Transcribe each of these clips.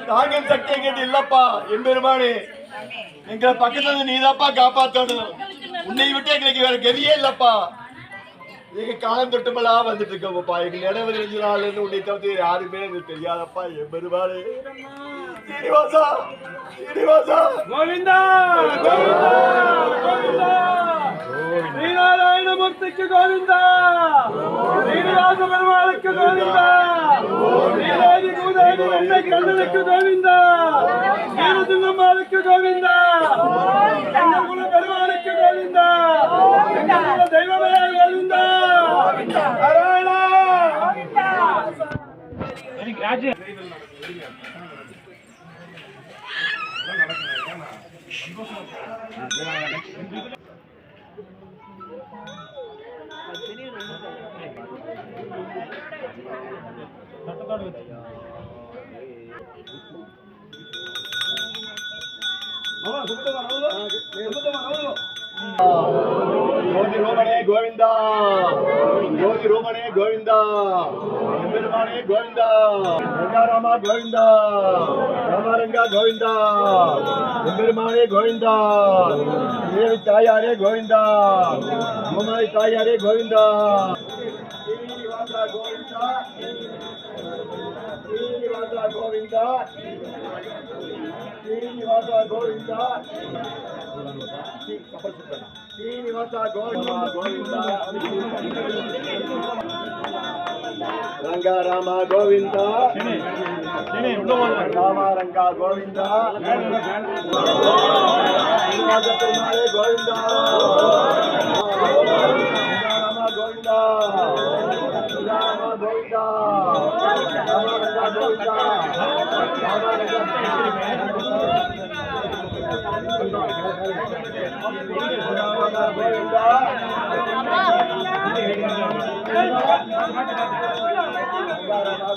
தாங்கும் சக்தி எங்கிட்ட இல்லப்பா எம்பெருமானே. எங்களை பக்கத்துல நீதாப்பா காப்பாத்தணும். உன்னை விட்டு எங்களுக்கு வேற கதியே இல்லப்பா. எங்க காலம் தொட்டுமெல்லாம் வந்துட்டு இருக்கோம்ப்பா. எங்க நினைவு 5 நாள்ல இருந்து உன்னை தவிர யாருமே எங்களுக்கு தெரியாதப்பா எம்பெருமானே. சீனிவாசா சீனிவாசா கோவிந்தா கோவிந்தா கோவிந்தா ஸ்ரீநாராயணமூர்த்திக்கு கோவிந்தா, ஸ்ரீனிவாச பெருமாளுக்கு கோவிந்தா, ஸ்ரீராஜி பூதேவி வெண்ணை கண்ணனுக்கு கோவிந்தா, வீரசிங்கம்மாளுக்கு கோவிந்தா, எங்கள் குல பெருமாளுக்கு கோவிந்தா, எங்கள் குல தெய்வமே கோவிந்தா. நாராயணா ஜோதி ரூபனே கோவிந்தா, ஜோதி ரூபனே கோவிந்தா, எம்பெருமானே கோவிந்தா, ரங்காராமா கோவிந்தா, ராமரங்கா கோவிந்தா, எம்பெருமானே கோவிந்தா, தேவி தாயாரே கோவிந்தா, பூமாரி தாயாரே கோவிந்தா, ஸ்ரீனிவாசா கோவிந்தா, ஸ்ரீனிவாசா கோவிந்தா, ஸ்ரீனிவாசா கோவிந்தா, ஸ்ரீனிவாசா கோவிந்தா கோவிந்தா, ரங்காராமா கோவிந்தா, ராமரங்கா கோவிந்தா, ஸ்ரீனிவாச பெருமாளே கோவிந்தா, ராமா கோவிந்தா, ராமா கோவிந்தா, ராமரங்கா கோவிந்தா, ராமரங்கா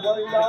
கோவிந்தா,